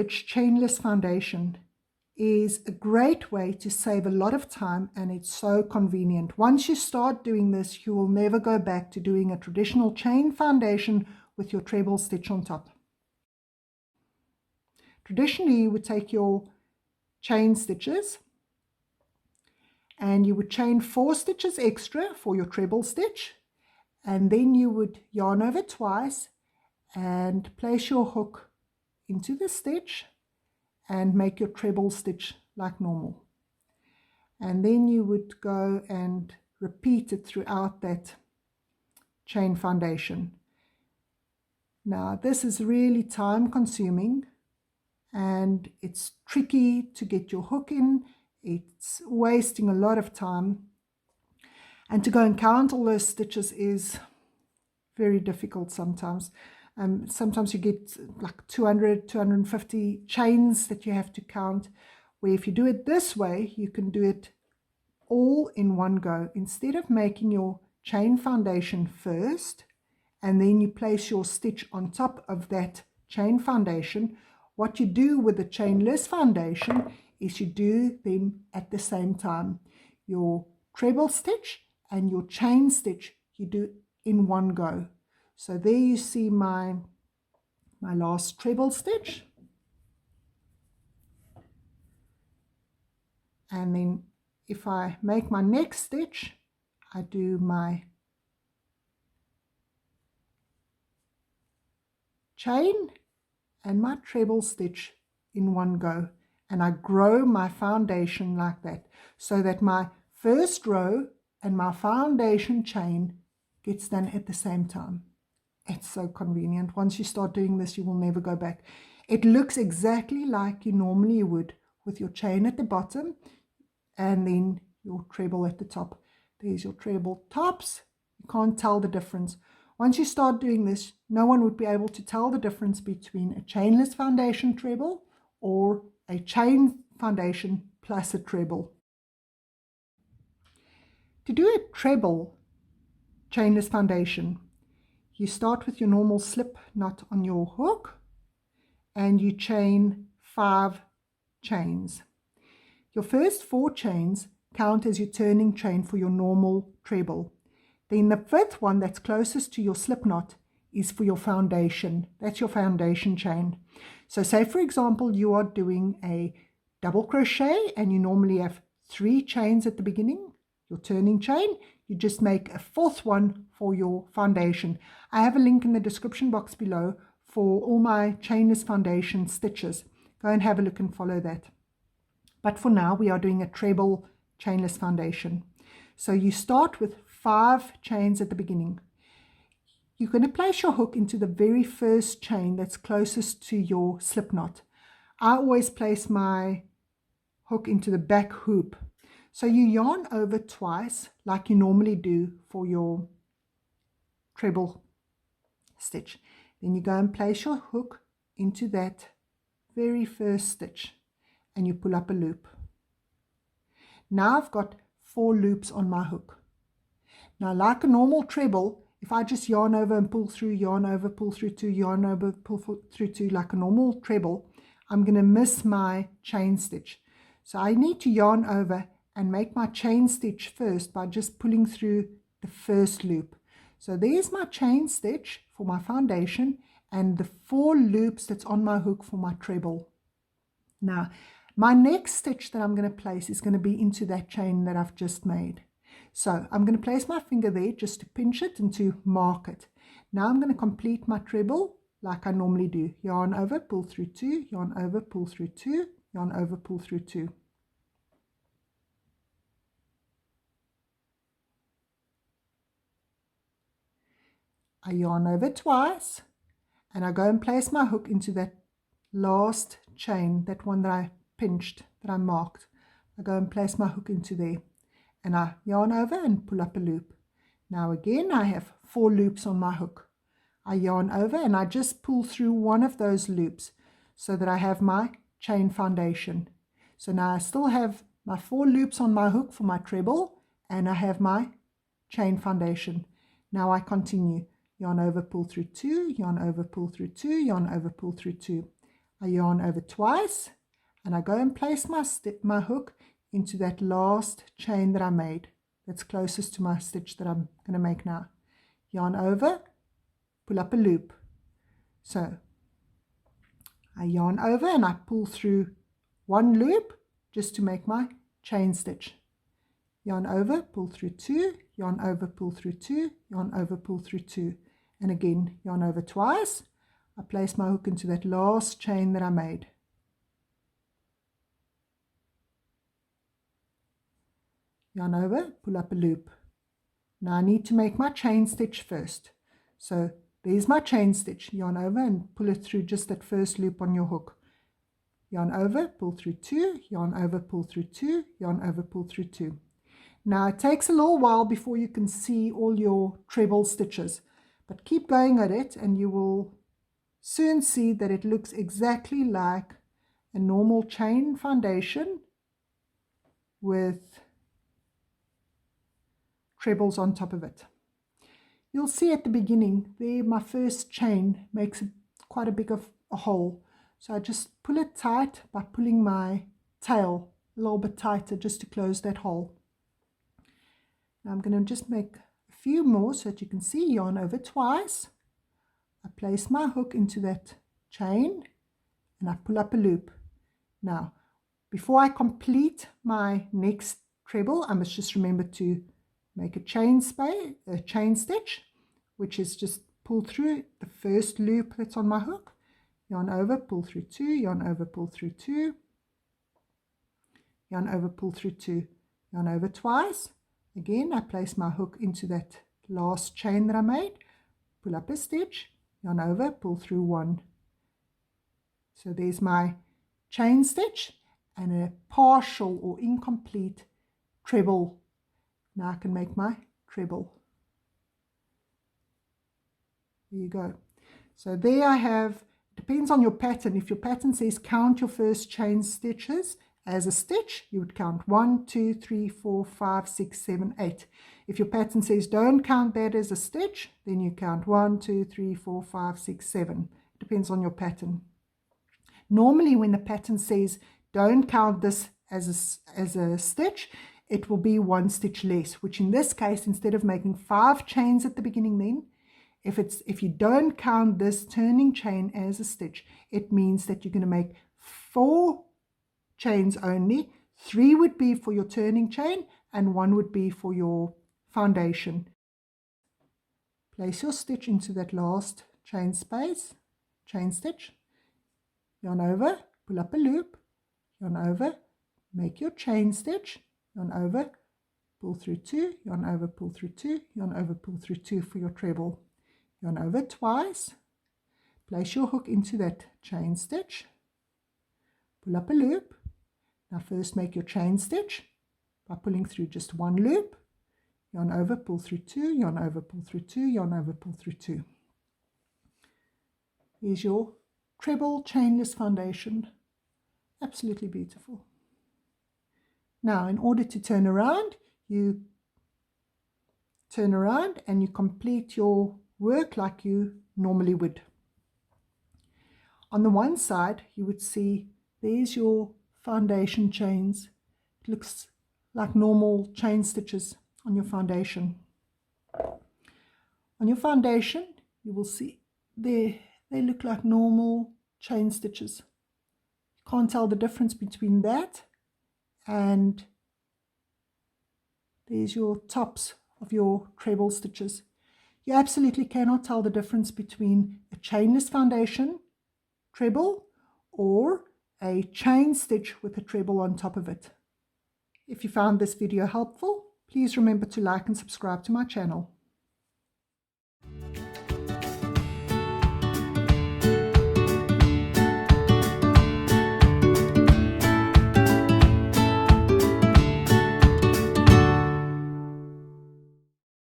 stitch chainless foundation is a great way to save a lot of time, and it's so convenient. Once you start doing this, you will never go back to doing a traditional chain foundation with your treble stitch on top. Traditionally, you would take your chain stitches and you would chain 4 stitches extra for your treble stitch, and then you would yarn over twice and place your hook into the stitch and make your treble stitch like normal. And then you would go and repeat it throughout that chain foundation. Now this is really time consuming and it's tricky to get your hook in. It's wasting a lot of time, and to go and count all those stitches is very difficult sometimes. Sometimes you get like 200, 250 chains that you have to count, where if you do it this way, you can do it all in one go. Instead of making your chain foundation first, and then you place your stitch on top of that chain foundation, what you do with the chainless foundation is you do them at the same time. Your treble stitch and your chain stitch, you do in one go. So there you see my last treble stitch. And then if I make my next stitch, I do my chain and my treble stitch in one go. And I grow my foundation like that, so that my first row and my foundation chain gets done at the same time. It's so convenient. Once you start doing this, you will never go back. It looks exactly like you normally would, with your chain at the bottom and then your treble at the top. There's your treble tops. You can't tell the difference. Once you start doing this, no one would be able to tell the difference between a chainless foundation treble or a chain foundation plus a treble. To do a treble chainless foundation, you start with your normal slip knot on your hook and you chain 5 chains. Your first 4 chains count as your turning chain for your normal treble. Then the 5th one that's closest to your slip knot is for your foundation. That's your foundation chain. So say for example you are doing a double crochet and you normally have 3 chains at the beginning, your turning chain, you just make a 4th one for your foundation. I have a link in the description box below for all my chainless foundation stitches. Go and have a look and follow that. But for now we are doing a treble chainless foundation. So you start with 5 chains at the beginning. You're going to place your hook into the very first chain that's closest to your slip knot. I always place my hook into the back hoop. So you yarn over twice like you normally do for your treble stitch. Then you go and place your hook into that very first stitch and you pull up a loop. Now I've got 4 loops on my hook. Now like a normal treble, if I just yarn over and pull through, yarn over, pull through 2, yarn over, pull through 2 like a normal treble, I'm going to miss my chain stitch. So I need to yarn over and make my chain stitch first by just pulling through the first loop. So there's my chain stitch for my foundation and the 4 loops that's on my hook for my treble. Now my next stitch that I'm going to place is going to be into that chain that I've just made. So I'm going to place my finger there just to pinch it and to mark it. Now I'm going to complete my treble like I normally do. Yarn over, pull through 2, yarn over, pull through 2, yarn over, pull through 2. I yarn over twice and I go and place my hook into that last chain, that one that I pinched, that I marked. I go and place my hook into there and I yarn over and pull up a loop. Now again I have 4 loops on my hook. I yarn over and I just pull through one of those loops so that I have my chain foundation. So now I still have my 4 loops on my hook for my treble and I have my chain foundation. Now I continue. Yarn over, pull through 2, yarn over, pull through 2, yarn over, pull through 2. I yarn over twice, and I go and place my hook into that last chain that I made that's closest to my stitch that I'm going to make now. Yarn over, pull up a loop. So I yarn over and I pull through one loop just to make my chain stitch. Yarn over, pull through two, yarn over, pull through two, yarn over, pull through two, and again yarn over twice. I place my hook into that last chain that I made. Yarn over, pull up a loop. Now I need to make my chain stitch first. So there's my chain stitch. Yarn over and pull it through just that first loop on your hook. Yarn over, pull through two, yarn over, pull through two, yarn over, pull through two. Now it takes a little while before you can see all your treble stitches, but keep going at it and you will soon see that it looks exactly like a normal chain foundation with trebles on top of it. You'll see at the beginning there my first chain makes quite a big of a hole, so I just pull it tight by pulling my tail a little bit tighter just to close that hole. Now I'm going to just make a few more so that you can see. Yarn over twice, I place my hook into that chain and I pull up a loop. Now before I complete my next treble, I must just remember to make a chain stitch, which is just pull through the first loop that's on my hook, yarn over, pull through two, yarn over, pull through two, yarn over, pull through two, yarn over twice. Again, I place my hook into that last chain that I made, pull up a stitch, yarn over, pull through one. So there's my chain stitch and a partial or incomplete treble. Now I can make my treble. There you go. So there I have, depends on your pattern. If your pattern says count your first chain stitches as a stitch, you would count 1, 2, 3, 4, 5, 6, 7, 8. If your pattern says don't count that as a stitch, then you count 1, 2, 3, 4, 5, 6, 7. It depends on your pattern. Normally when the pattern says don't count this as a stitch, it will be one stitch less, which in this case, instead of making 5 chains at the beginning, then if you don't count this turning chain as a stitch, it means that you're going to make 4 chains only. 3 would be for your turning chain and 1 would be for your foundation. Place your stitch into that last chain stitch, yarn over, pull up a loop, yarn over, make your chain stitch, yarn over, pull through 2, yarn over, pull through 2, yarn over, pull through 2 for your treble. Yarn over twice, place your hook into that chain stitch, pull up a loop. Now first make your chain stitch by pulling through just one loop, yarn over, pull through 2, yarn over, pull through 2, yarn over, pull through 2. Here's your treble chainless foundation. Absolutely beautiful. Now in order to turn around, you turn around and you complete your work like you normally would. On the one side you would see there's your foundation chains. It looks like normal chain stitches on your foundation. On your foundation you will see they look like normal chain stitches. You can't tell the difference between that and there's your tops of your treble stitches. You absolutely cannot tell the difference between a chainless foundation treble or a chain stitch with a treble on top of it. If you found this video helpful, please remember to like and subscribe to my channel.